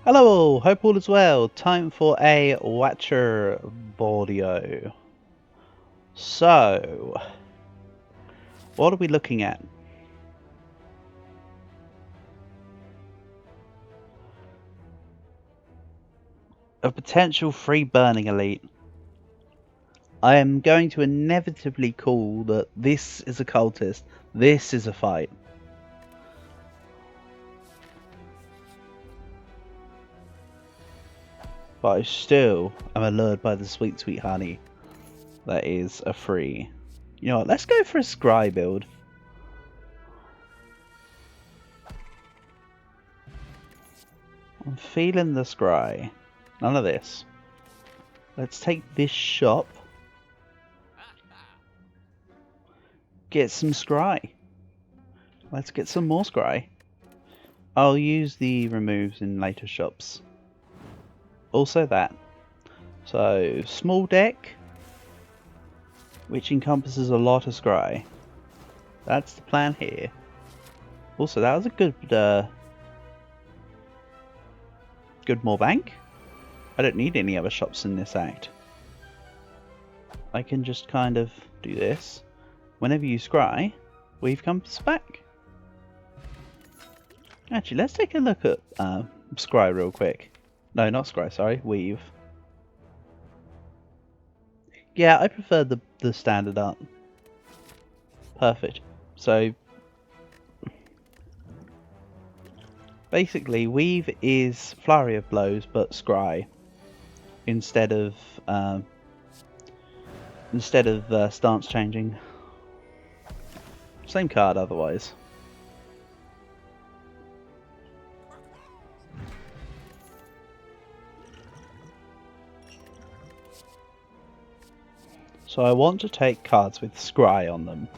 Hello all, hope all is well. Time for a Watcher audio. So, what are we looking at? A potential free burning elite. I am going to inevitably call that this is a cultist, this is a fight. But I still am allured by the sweet, sweet honey that is a free. You know what, let's go for a scry build. I'm feeling the scry. None of this. Let's take this shop. Get some scry. Let's get some more scry. I'll use the removes in later shops. Also that. So, small deck, which encompasses a lot of scry. That's the plan here. Also, that was a good more bank. I don't need any other shops in this act. I can just kind of do this. Whenever you scry, weave comes back. Actually, let's take a look at scry real quick. No, not scry, sorry, weave. Yeah, I prefer the standard art. Perfect. So, basically, weave is flurry of blows, but scry instead of stance changing. Same card otherwise. So I want to take cards with scry on them.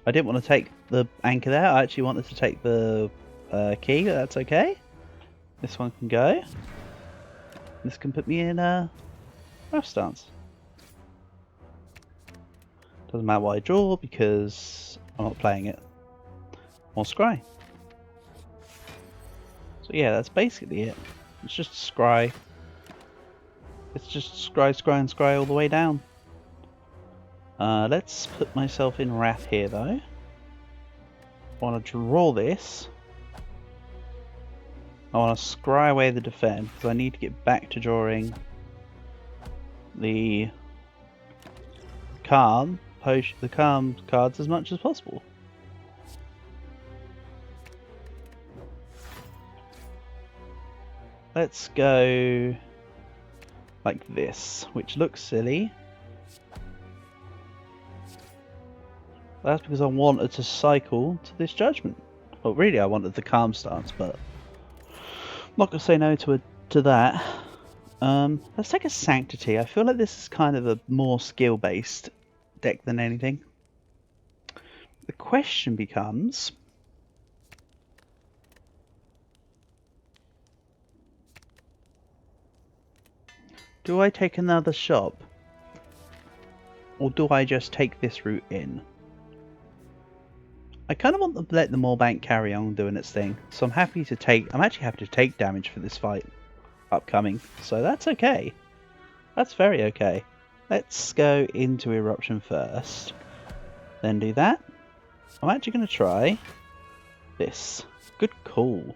I didn't want to take the anchor there, I actually wanted to take the key, but that's okay. This one can go. This can put me in a rough stance. Doesn't matter what I draw because I'm not playing it. More scry. So yeah, that's basically it. It's just scry. It's just scry, scry, and scry all the way down. Let's put myself in wrath here though. I want to draw this. I want to scry away the defend because I need to get back to drawing the calm cards as much as possible. Let's go like this, which looks silly. That's because I wanted to cycle to this judgment. Well, really, I wanted the calm stance, but I'm not going to say no to that. Let's take a sanctity. I feel like this is kind of a more skill-based deck than anything. The question becomes, do I take another shop? Or do I just take this route in? I kind of want to let the Moorbank carry on doing its thing. So I'm actually happy to take damage for this fight upcoming. So that's okay. That's very okay. Let's go into Eruption first. Then do that. I'm actually going to try this. Good call.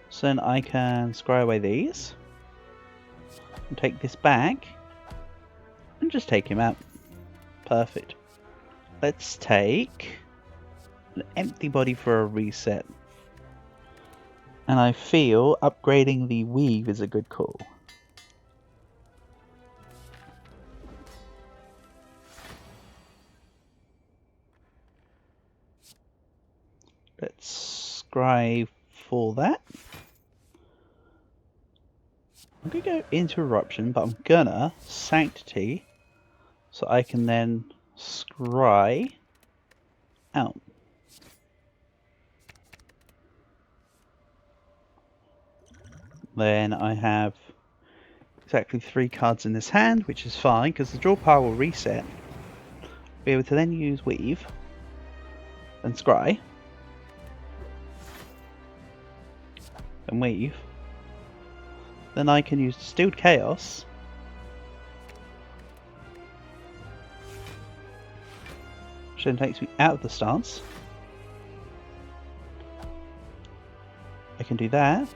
So then I can scry away these. And take this back. And just take him out. Perfect. Let's take an empty body for a reset. And I feel upgrading the weave is a good call. Let's scry for that. I'm going to go into Eruption, but I'm gonna Sanctity so I can then scry out. Then I have exactly 3 cards in this hand, which is fine because the draw pile will reset. Be able to then use Weave and Scry. and weave. Then I can use Distilled Chaos. Which then takes me out of the stance. I can do that.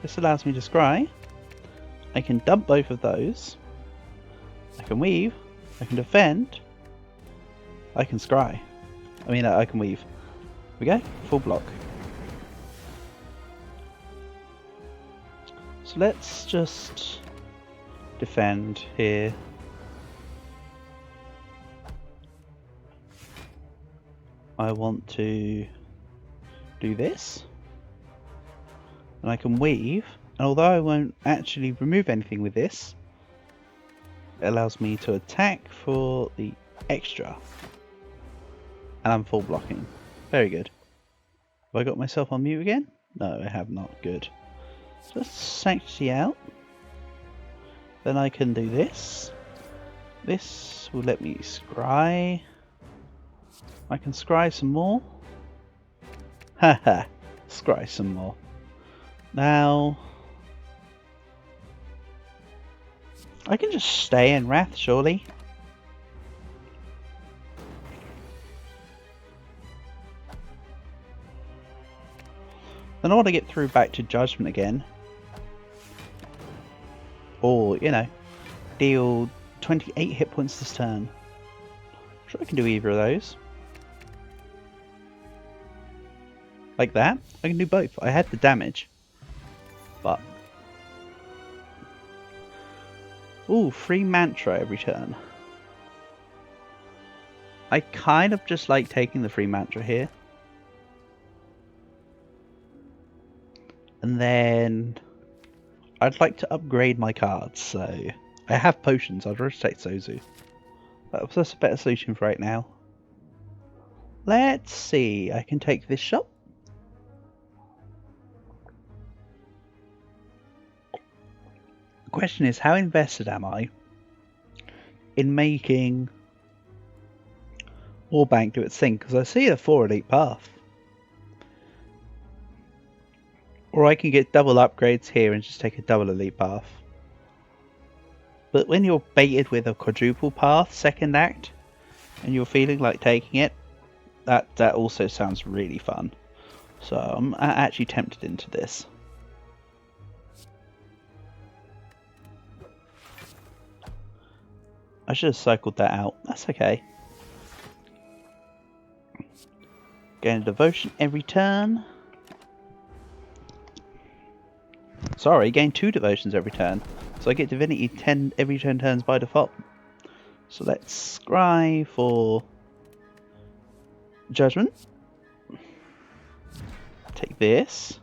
This allows me to scry. I can dump both of those. I can weave. I can defend. I can scry. I can weave. Here we go. Full block. So let's just defend here. I want to do this. And I can weave. And although I won't actually remove anything with this, it allows me to attack for the extra. And I'm full blocking. Very good. Have I got myself on mute again? No, I have not. Good. So let's Sanctity out. Then I can do this. This will let me scry. I can scry some more. Haha, scry some more. Now, I can just stay in Wrath, surely. Then I want to get through back to Judgment again. Or, deal 28 hit points this turn. Sure, I can do either of those. Like that. I can do both. I had the damage. But... ooh, free mantra every turn. I kind of just like taking the free mantra here. And then... I'd like to upgrade my cards, so... I have potions, I'd rather take Sozu. That's a better solution for right now. Let's see, I can take this shop. The question is, how invested am I in making Warbank do its thing? Because I see a 4 elite path. Or I can get double upgrades here and just take a double elite path. But when you're baited with a quadruple path second act, and you're feeling like taking it, that also sounds really fun. So I'm actually tempted into this. I should have cycled that out. That's okay. Gain a devotion every turn. Sorry, gain 2 devotions every turn. So I get divinity 10 every 10 turns by default. So let's scry for Judgment. Take this.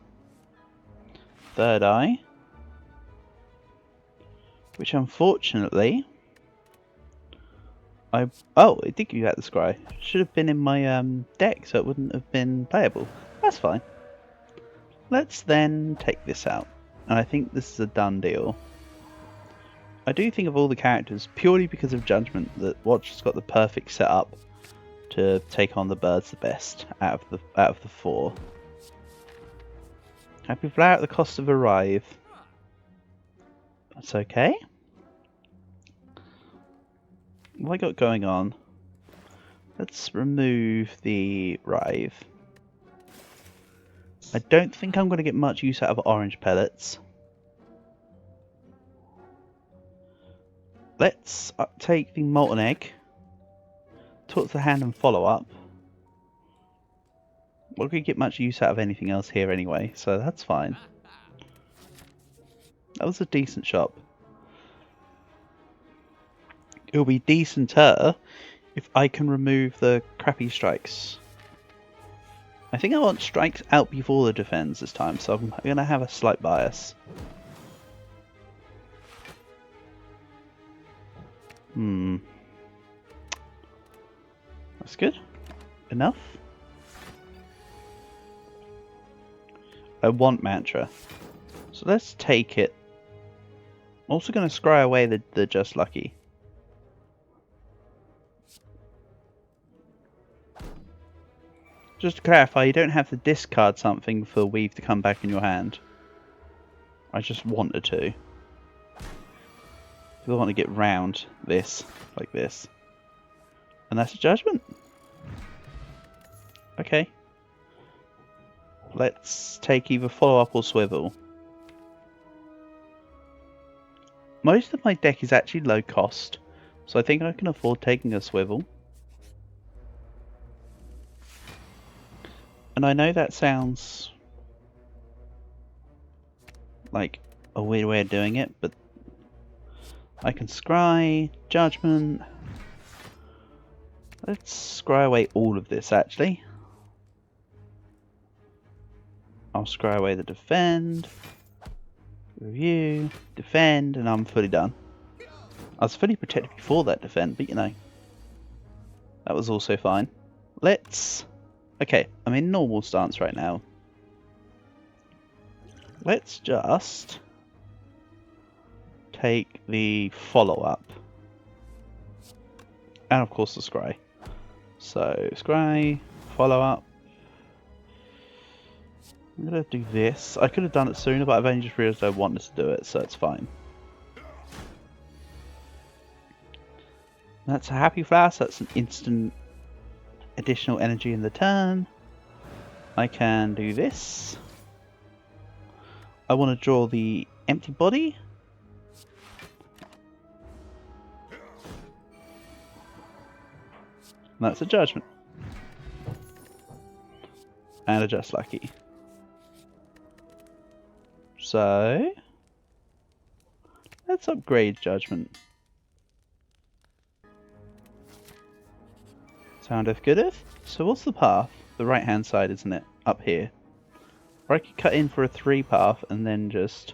Third Eye. Which unfortunately... oh, it did give you out the scry. Should have been in my deck, so it wouldn't have been playable. That's fine. Let's then take this out. And I think this is a done deal. I do think of all the characters, purely because of Judgment, that Watch has got the perfect setup to take on the birds the best out of the 4. Happy Flower at the cost of Arrive. That's okay. What have I got going on? Let's remove the Rive. I don't think I'm going to get much use out of orange pellets. Let's take the Molten Egg. Talk to the hand and follow up. We're not going to get much use out of anything else here anyway, so that's fine. That was a decent shop. It'll be decenter if I can remove the crappy strikes. I think I want strikes out before the defense this time, so I'm going to have a slight bias. That's good. Enough. I want mantra. So let's take it. I'm also going to scry away the Just Lucky. Just to clarify, you don't have to discard something for Weave to come back in your hand. I just wanted to. I want to get round this, like this. And that's a judgment. Okay. Let's take either follow up or swivel. Most of my deck is actually low cost, so I think I can afford taking a swivel. And I know that sounds like a weird way of doing it, but I can scry, judgment. Let's scry away all of this actually. I'll scry away the defend, review, defend, and I'm fully done. I was fully protected before that defend, but you know, that was also fine. Let's... Okay, I'm in normal stance right now. Let's just take the follow-up. And of course the scry. So, scry, follow-up. I'm going to do this. I could have done it sooner, but I've only just realised I wanted to do it, so it's fine. That's a happy flash. That's an instant additional energy in the turn. I can do this. I want to draw the empty body. And that's a judgment. And a just lucky. So let's upgrade judgment. Soundeth goodeth. So what's the path? The right hand side, isn't it? Up here. Or I could cut in for a 3 path and then just...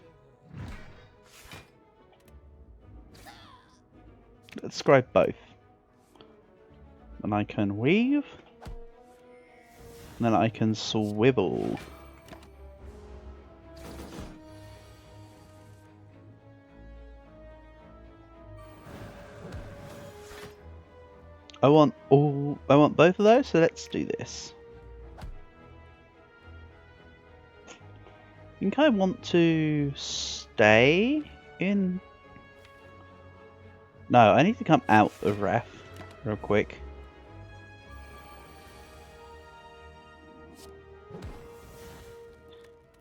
Let's scribe both. And I can weave. And then I can swivel. I want both of those, so let's do this. I think I want to stay in... No, I need to come out of Wrath real quick.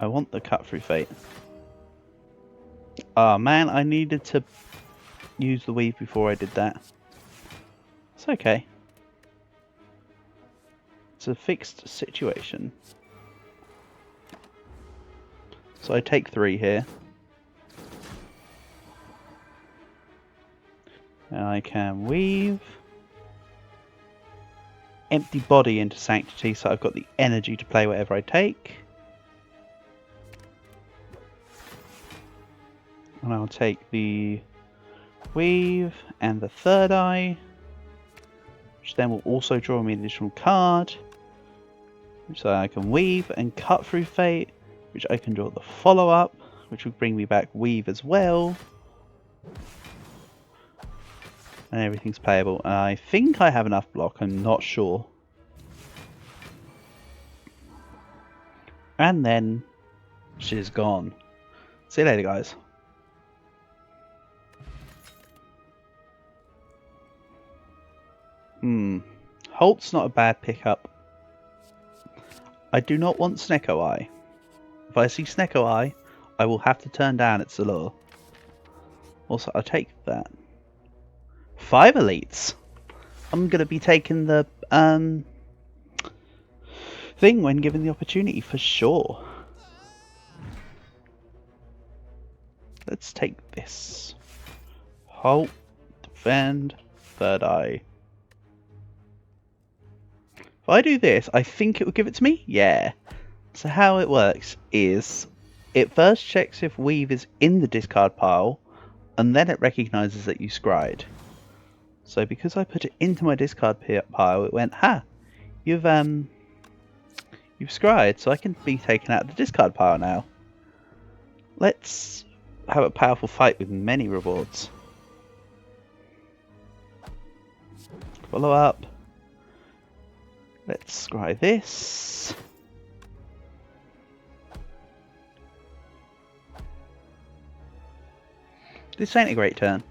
I want the cut through fate. Ah man, I needed to use the weave before I did that. It's okay. It's a fixed situation. So I take 3 here. And I can weave. Empty body into Sanctity, so I've got the energy to play whatever I take. And I'll take the weave and the third eye, which then will also draw me an additional card. So I can weave and cut through fate, which I can draw the follow-up, which will bring me back weave as well. And everything's playable. I think I have enough block, I'm not sure. And then she's gone. See you later, guys. Holt's not a bad pickup. I do not want Snecko Eye. If I see Snecko Eye, I will have to turn down its allure. Also, I'll take that. 5 elites. I'm going to be taking the thing when given the opportunity for sure. Let's take this. Halt, defend, third eye. If I do this, I think it will give it to me? Yeah. So how it works is, it first checks if weave is in the discard pile, and then it recognises that you scried. So because I put it into my discard pile, it went, ha! You've scried, so I can be taken out of the discard pile now. Let's have a powerful fight with many rewards. Follow up. Let's scry this. This ain't a great turn.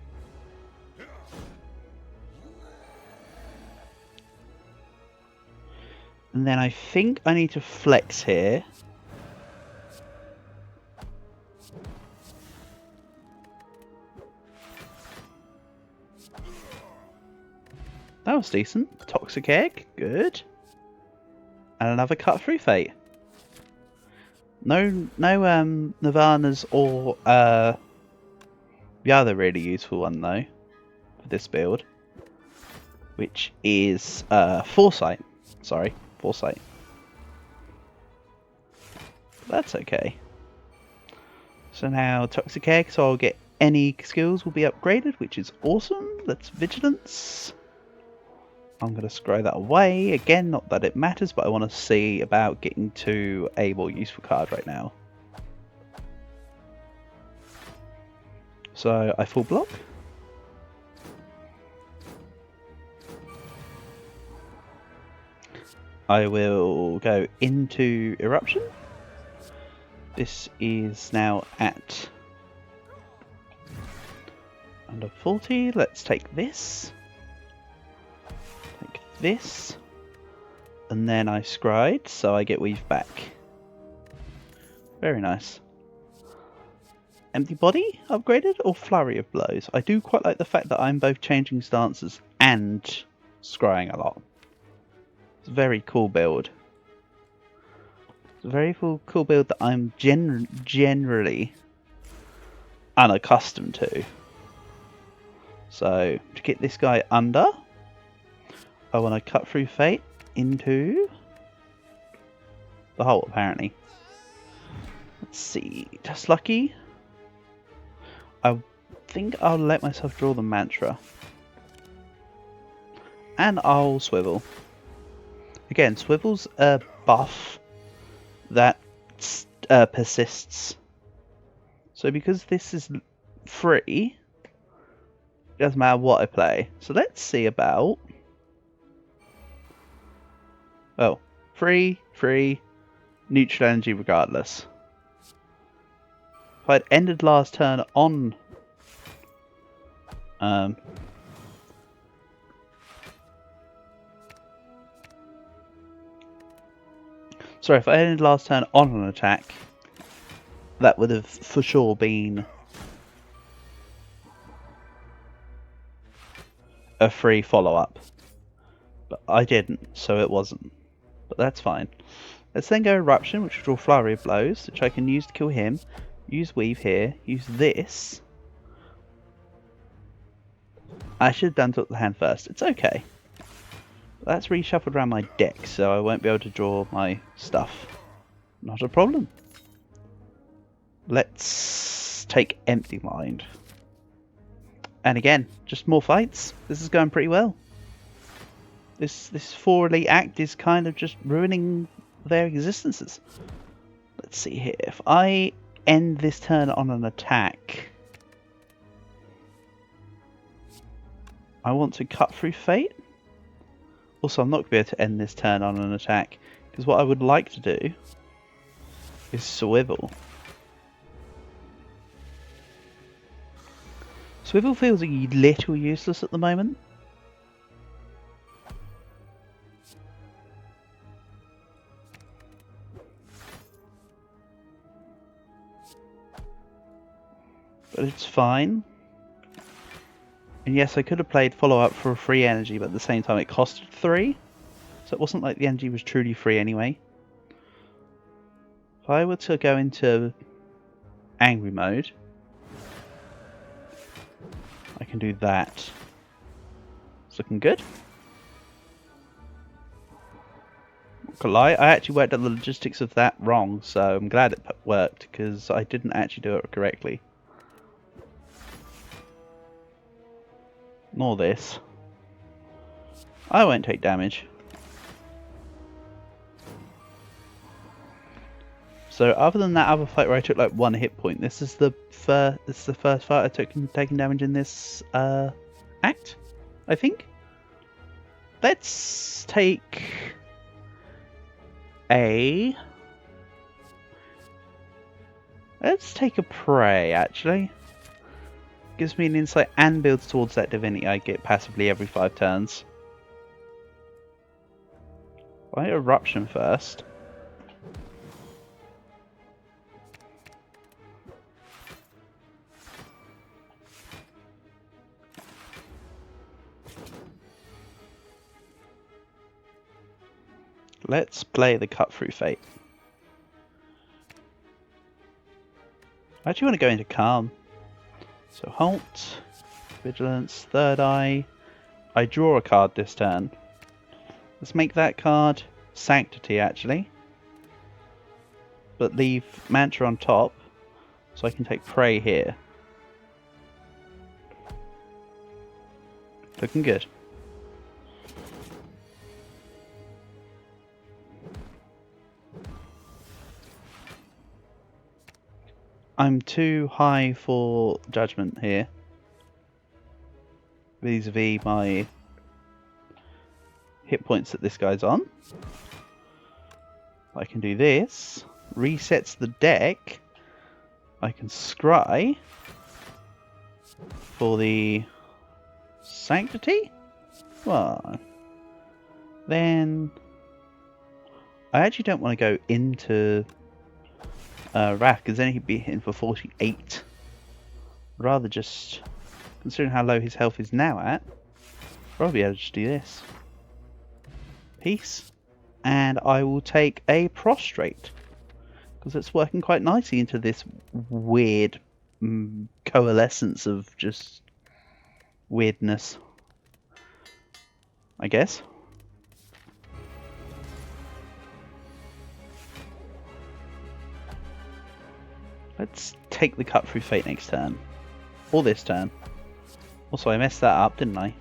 And then I think I need to flex here. That was decent. Toxic Egg, good. And another cut through fate. No Nirvanas or the other really useful one though for this build, which is Foresight. Sorry, Foresight. That's okay. So now Toxic Egg, so I'll get any skills will be upgraded, which is awesome. That's Vigilance. I'm going to scroll that away. Again, not that it matters, but I want to see about getting to a more useful card right now. So I full block. I will go into Eruption. This is now at under 40. Let's take this. Take this. And then I scryed, so I get Weave back. Very nice. Empty Body upgraded or Flurry of Blows? I do quite like the fact that I'm both changing stances and scrying a lot. It's a very cool build. It's a very cool build that I'm generally unaccustomed to. So, to get this guy under, I want to cut through Fate into the hole, apparently. Let's see, just lucky. I think I'll let myself draw the mantra. And I'll swivel. Again, swivel's a buff that persists. So because this is free, it doesn't matter what I play. So let's see about... Oh, free, neutral energy regardless. If I'd ended last turn on... Sorry, if I ended last turn on an attack, that would have for sure been a free follow-up. But I didn't, so it wasn't. But that's fine. Let's then go Eruption, which will draw Flurry of Blows, which I can use to kill him. Use Weave here. Use this. I should have done Took the Hand first. It's okay. That's reshuffled around my deck, so I won't be able to draw my stuff. Not a problem. Let's take Empty Mind. And again, just more fights. This is going pretty well. This 4 elite act is kind of just ruining their existences. Let's see here. If I end this turn on an attack, I want to cut through Fate. Also, I'm not going to be able to end this turn on an attack, because what I would like to do is swivel. Swivel feels a little useless at the moment. But it's fine. And yes, I could have played follow-up for a free energy, but at the same time it costed 3. So it wasn't like the energy was truly free anyway. If I were to go into angry mode, I can do that. It's looking good. Not gonna lie, I actually worked out the logistics of that wrong, so I'm glad it worked, because I didn't actually do it correctly. Nor this. I won't take damage. So other than that other fight where I took like 1 hit point, this is the first fight I took taking damage in this act, I think. Let's take a Prey actually. Gives me an insight and builds towards that divinity I get passively every 5 turns. Why eruption first? Let's play the cut through fate. I actually want to go into calm. So halt, vigilance, third eye. I draw a card this turn. Let's make that card sanctity actually. But leave mantra on top so I can take prey here. Looking good. I'm too high for judgment here. Vis-a-vis my hit points that this guy's on. I can do this. Resets the deck. I can scry for the sanctity. Well, then I actually don't want to go into Wrath because then he'd be hitting for 48. Rather just, considering how low his health is now at, probably able to just do this. Peace. And I will take a prostrate because it's working quite nicely into this weird coalescence of just weirdness, I guess. Let's take the cut through fate next turn. Or this turn. Also, I messed that up, didn't I?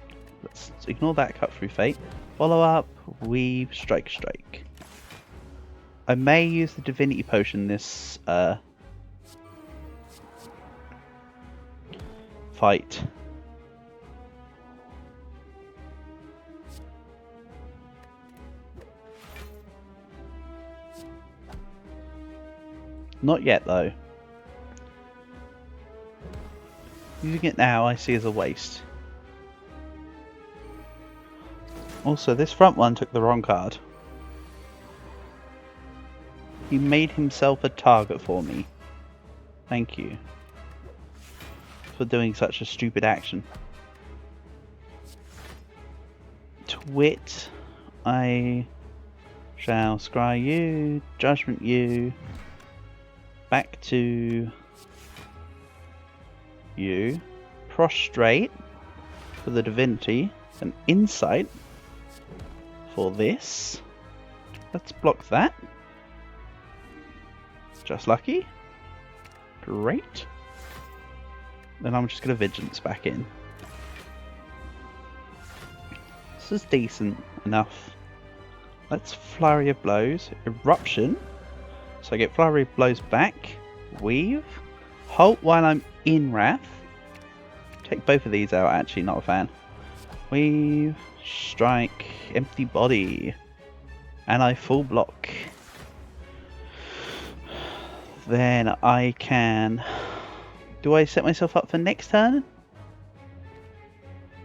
Let's ignore that cut through fate. Follow up, weave, strike, strike. I may use the divinity potion this fight. Not yet though. Using it now I see as a waste. Also, this front one took the wrong card. He made himself a target for me. Thank you for doing such a stupid action. Twit, I shall scry you, judgment you, back to you, prostrate for the divinity, and insight for this. Let's block that. Just lucky. Great. Then I'm just going to vigilance back in. This is decent enough. Let's flurry of blows. Eruption. So I get flurry of blows back. Weave. Halt while I'm in Wrath. Take both of these out, actually, not a fan. Weave. Strike. Empty body. And I full block. Then I can... Do I set myself up for next turn?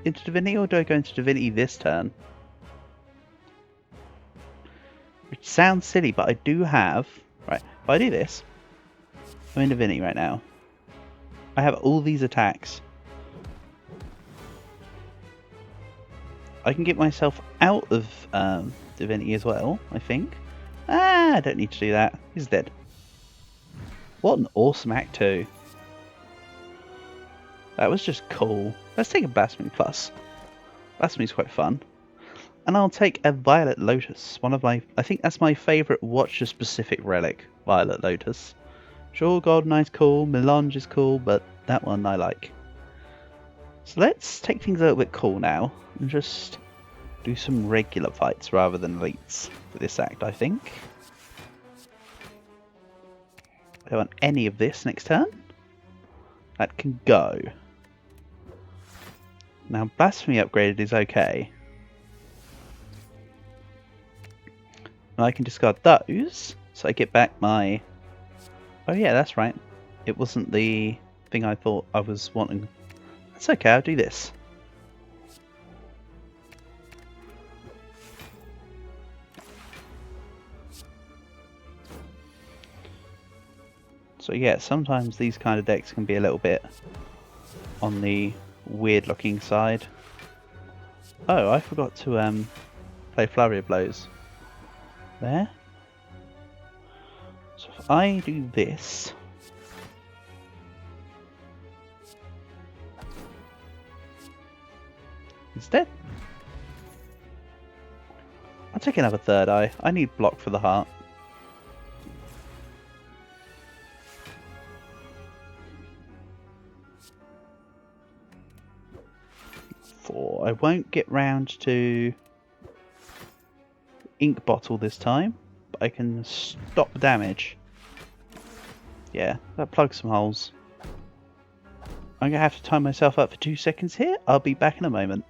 Into Divinity, or do I go into Divinity this turn? Which sounds silly, but I do have... Right, if I do this, I'm in Divinity right now. I have all these attacks. I can get myself out of Divinity as well, I think. I don't need to do that. He's dead. What an awesome Act 2. That was just cool. Let's take a Blasphemy Plus. Blasphemy's quite fun. And I'll take a Violet Lotus. One of my... I think that's my favourite Watcher-specific relic. Violet Lotus. Sure, Golden Eye's cool, Melange is cool, but that one I like. So let's take things a little bit cool now. And just do some regular fights rather than elites for this act, I think. I don't want any of this next turn. That can go. Now, Blasphemy upgraded is okay. And I can discard those, so I get back my... Oh yeah, that's right. It wasn't the thing I thought I was wanting. That's okay, I'll do this. So yeah, sometimes these kind of decks can be a little bit on the weird looking side. Oh, I forgot to play Flurry of Blows. There. So if I do this... instead, I'll take another third eye. I need block for the heart. 4. I won't get round to ink bottle this time, but I can stop the damage. Yeah, that plugs some holes. I'm gonna have to time myself up for 2 seconds here. I'll be back in a moment.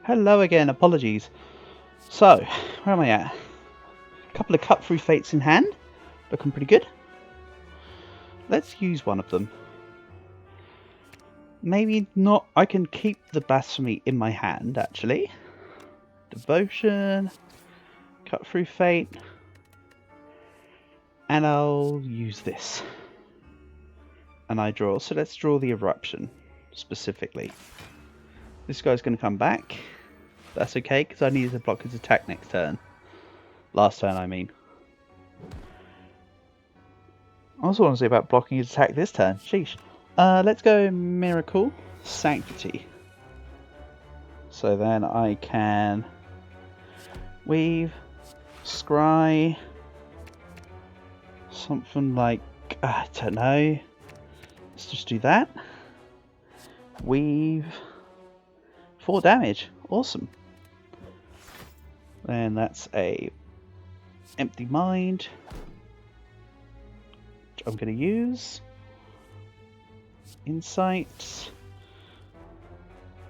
Hello again, apologies. So, where am I at? A couple of cut through fates in hand, looking pretty good. Let's use one of them. Maybe not, I can keep the blasphemy in my hand actually. Devotion, cut through fate, and I'll use this. And I draw, so let's draw the eruption specifically. This guy's going to come back. That's okay, because I needed to block his attack next turn. Last turn, I mean. I also want to say about blocking his attack this turn. Sheesh. Let's go Miracle, Sanctity. So then I can weave, scry, something like, I don't know. Let's just do that. Weave, 4 damage. Awesome. Then that's a Empty Mind, which I'm going to use. Insight,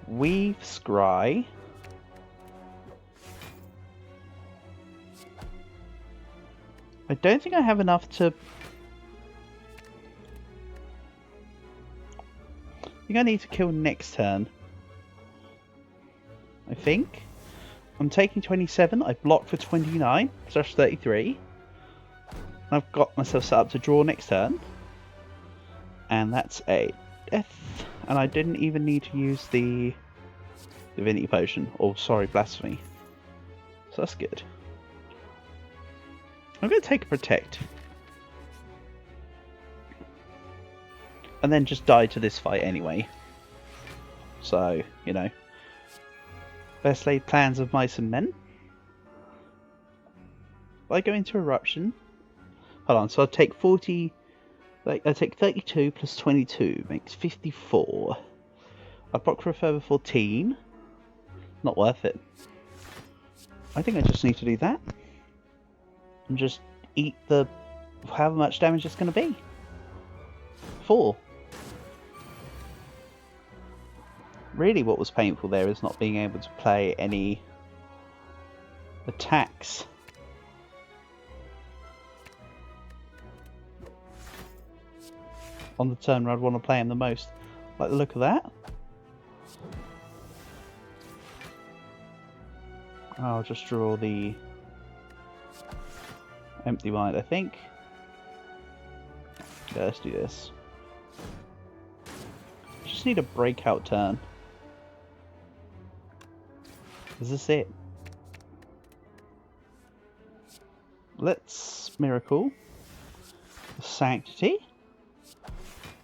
Weave, Scry. I don't think I have enough to... I think I need to kill next turn. I think. I'm taking 27, I block for 29, so that's 33. I've got myself set up to draw next turn. And that's a death. And I didn't even need to use the Divinity Potion. Or, sorry, Blasphemy. So that's good. I'm going to take a Protect. And then just die to this fight anyway. So, you know. Best laid plans of mice and men. If I go into Eruption... Hold on, so I'll take 40... Like, I take 32 plus 22, makes 54. I block for a further 14. Not worth it. I think I just need to do that. And just eat the... however much damage it's going to be. 4. Really what was painful there is not being able to play any attacks. on the turn where I'd want to play him the most. Like the look of that. I'll just draw the empty mind, I think. Yeah, let's do this. Just need a breakout turn. Is this it? Let's Miracle. Sanctity.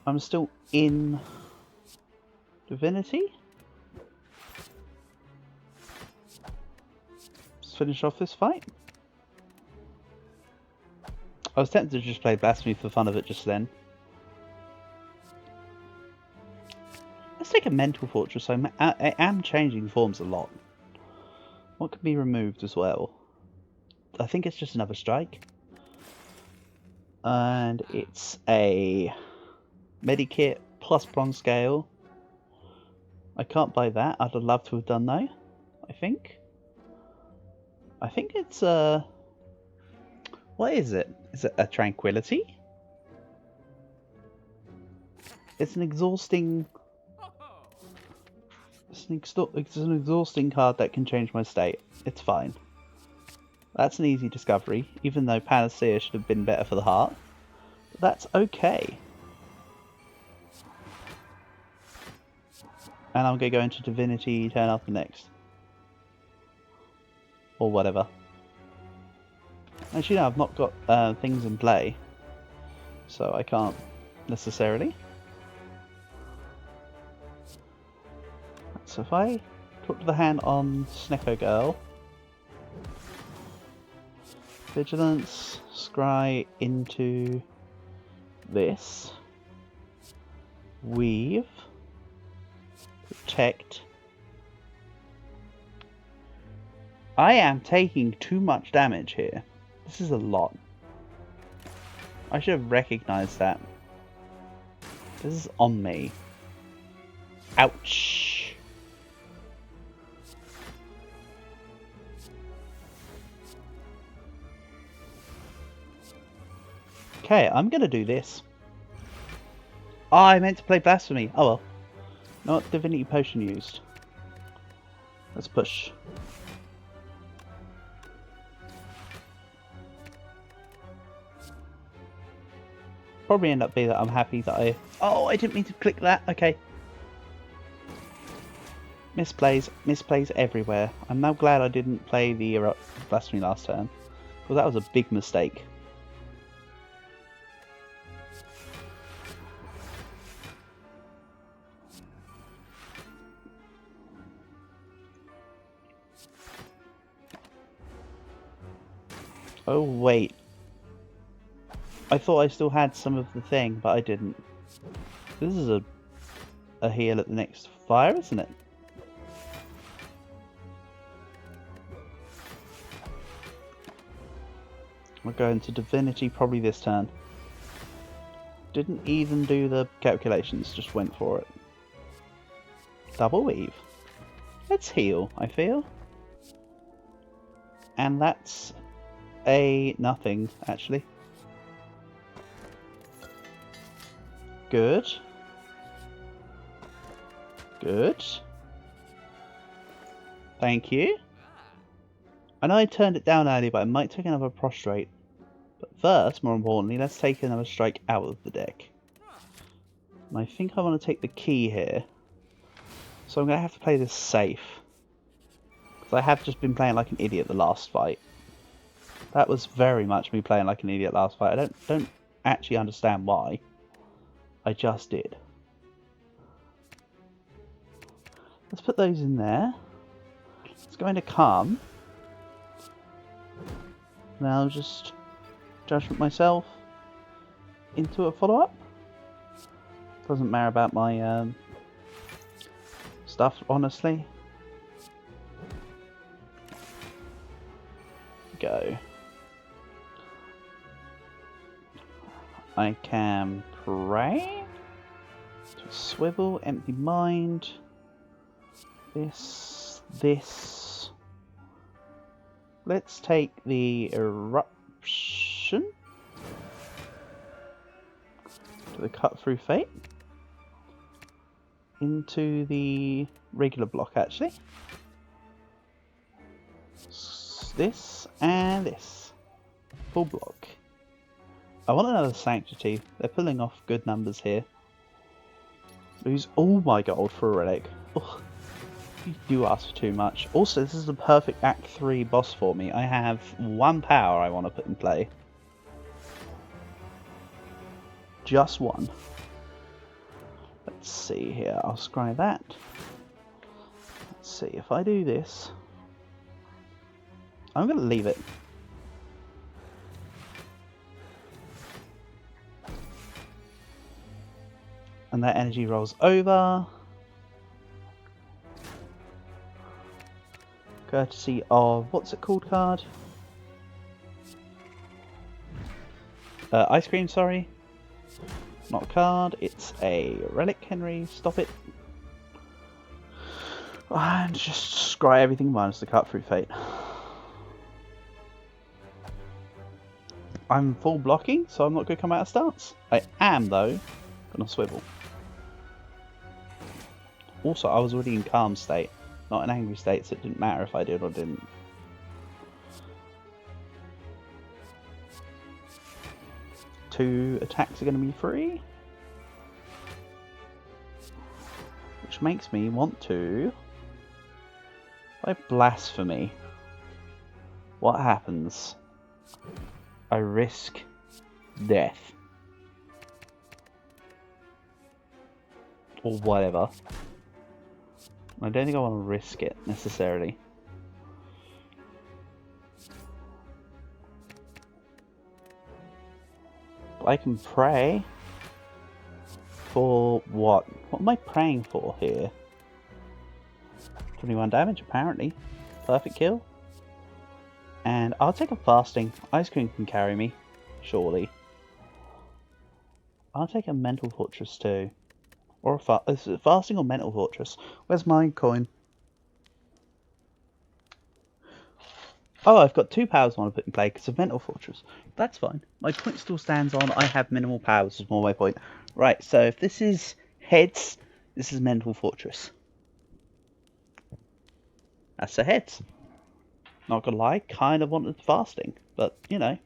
I'm still in Divinity. Let's finish off this fight. I was tempted to just play Blasphemy for the fun of it just then. Let's take a Mental Fortress. I am changing forms a lot. What can be removed as well? I think it's just another strike. And it's a Medikit plus Bronze Scale. I can't buy that. I'd have loved to have done though. I think it's what is it? Is it a Tranquility? It's an exhausting. It's an exhausting card that can change my state. It's fine. That's an easy discovery, even though Panacea should have been better for the heart. But that's okay. And I'm going to go into Divinity turn after next. Or whatever. Actually, no, I've not got things in play. So I can't necessarily. So if I talk to the hand on Snecko Girl. Vigilance, scry into this. Weave. Protect. I am taking too much damage here. This is a lot. I should have recognized that. This is on me. Ouch. Okay, I'm gonna do this. Oh, I meant to play Blasphemy. Oh well. Not Divinity Potion used. Let's push. Probably end up being that I'm happy that I... Oh, I didn't mean to click that. Okay. Misplays everywhere. I'm now glad I didn't play the Blasphemy last turn. Because that was a big mistake. Oh wait, I thought I still had some of the thing, but I didn't. This is a heal at the next fire, isn't it? We're going to Divinity probably this turn. Didn't even do the calculations, just went for it. Double weave. Let's heal, I feel. And that's a nothing, actually. Good. Good. Thank you. I know I turned it down earlier, but I might take another prostrate. But first, more importantly, let's take another strike out of the deck. And I think I want to take the key here. So I'm going to have to play this safe. Because I have just been playing like an idiot the last fight. That was very much me playing like an idiot last fight. I don't actually understand why. I just did. Let's put those in there. Let's go into Calm. Now just Judgment myself into a follow-up. Doesn't matter about my stuff, honestly. Go. I can pray. To swivel, empty mind. This. Let's take the eruption. for the cut through fate. Into the regular block actually. This and this. Full block. I want another sanctity. They're pulling off good numbers here. Lose all my gold for a relic. Ugh. You do ask for too much. Also, this is the perfect Act 3 boss for me. I have one power I want to put in play. Just one. Let's see here. I'll scry that. Let's see. If I do this, I'm going to leave it. And that energy rolls over. Courtesy of, what's it called card? Ice cream, sorry. Not a card, it's a relic, Henry, stop it. And just scry everything minus the cut through fate. I'm full blocking, so I'm not going to come out of stance. I am, though, going to swivel. Also, I was already in calm state, not in angry state, so it didn't matter if I did or didn't. Two attacks are going to be free. Which makes me want to... By blasphemy, what happens? I risk death. Or whatever. I don't think I want to risk it necessarily. But I can pray for what? What am I praying for here? 21 damage apparently. Perfect kill. And I'll take a fasting. Ice cream can carry me, surely. I'll take a mental fortress too. Or a is it fasting or mental fortress? Where's my coin? Oh, I've got 2 powers I want to put in play because of mental fortress. That's fine. My point still stands on. I have minimal powers is more my point. Right, so if this is heads, this is mental fortress. That's the heads. Not gonna lie, kind of wanted fasting, but you know.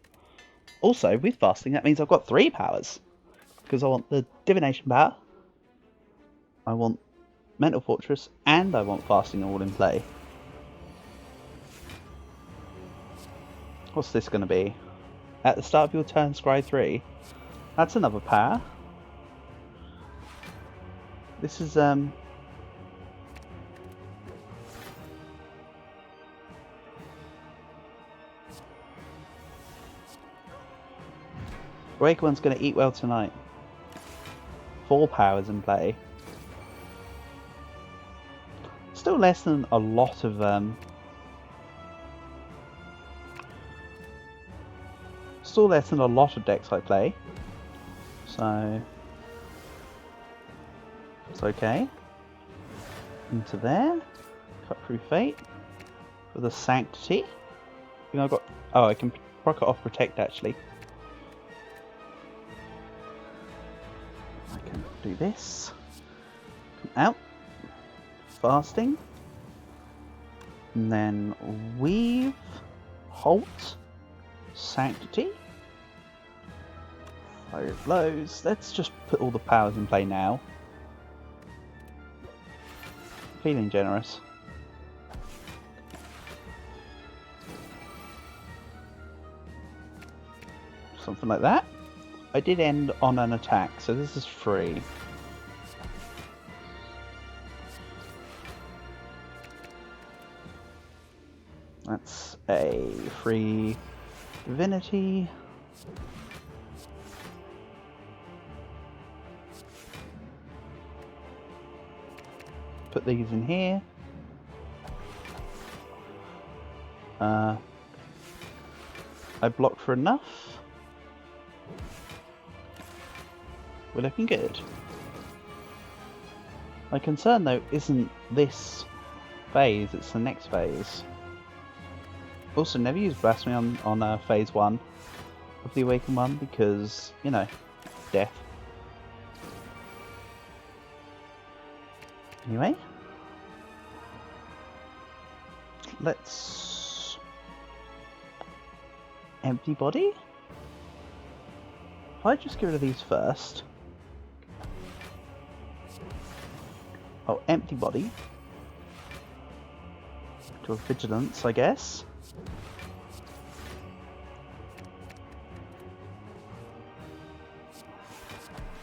Also, with fasting, that means I've got 3 powers. Because I want the divination power, I want mental fortress, and I want fasting all in play. What's this gonna be? At the start of your turn, scry 3. That's another power. This is Breaker one's gonna eat well tonight. 4 powers in play. Still less than a lot of still less than a lot of decks I play. So it's okay. Into there. Cut through fate. For the sanctity. You know, I've got, oh, I can proc it off protect actually. I can do this. Come out. Fasting. And then weave. Halt. Sanctity. Fire blows. Let's just put all the powers in play now. Feeling generous. Something like that. I did end on an attack, so this is free. That's a free divinity. Put these in here. I blocked for enough. We're looking good. My concern though isn't this phase, it's the next phase. Also, never use Blasphemy on phase 1 of the Awakened one because, you know, death. Anyway, let's empty body. If I just get rid of these first. Oh, empty body. To a vigilance, I guess.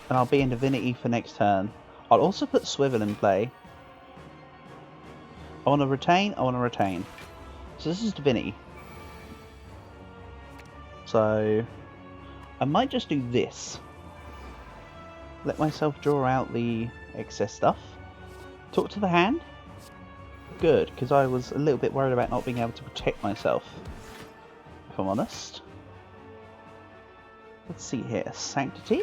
And I'll be in Divinity for next turn. I'll also put Swivel in play. I want to retain, I want to retain. So this is Divinity. So I might just do this. Let myself draw out the excess stuff. Talk to the hand. Good, because I was a little bit worried about not being able to protect myself, if I'm honest. Let's see here. Sanctity.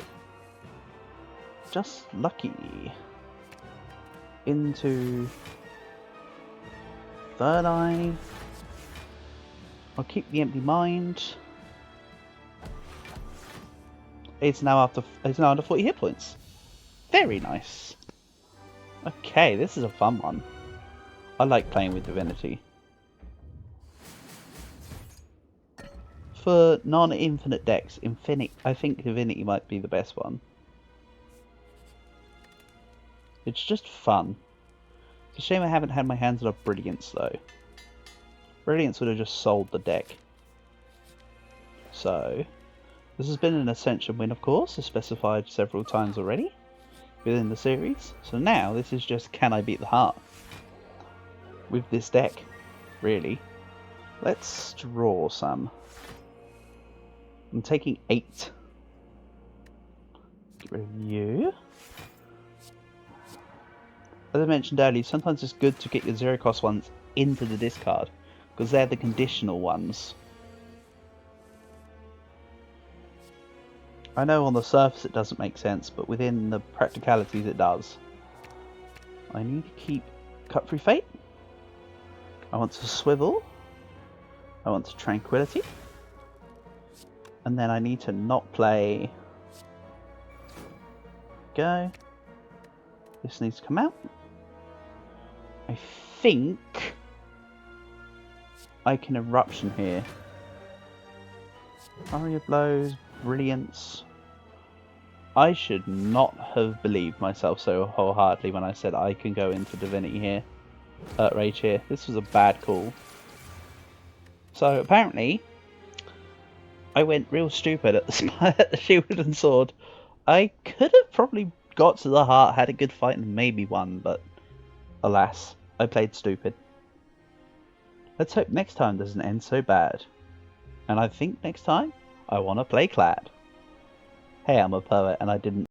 Just lucky. Into Third Eye. I'll keep the Empty Mind. It's now under 40 hit points. Very nice. Okay, this is a fun one. I like playing with Divinity. For non-infinite decks, I think Divinity might be the best one. It's just fun. It's a shame I haven't had my hands on a Brilliance though. Brilliance would have just sold the deck. So, this has been an Ascension win, of course, as specified several times already within the series. So now this is just, can I beat the heart with this deck, really? Let's draw some. I'm taking 8. Get rid of you. As I mentioned earlier, sometimes it's good to get your 0-cost ones into the discard, because they're the conditional ones. I know on the surface it doesn't make sense, but within the practicalities it does. I need to keep Cut Through Fate. I want to Swivel. I want to Tranquility. And then I need to not play... Go. This needs to come out. I think I can Eruption here. Aria Blows, Brilliance. I should not have believed myself so wholeheartedly when I said I can go into Divinity here. Rage here. This was a bad call. So apparently, I went real stupid at the Spire, the Shield and Sword. I could have probably got to the heart, had a good fight, and maybe won, but alas, I played stupid. Let's hope next time doesn't end so bad. And I think next time, I want to play Clad. Hey, I'm a poet, and I didn't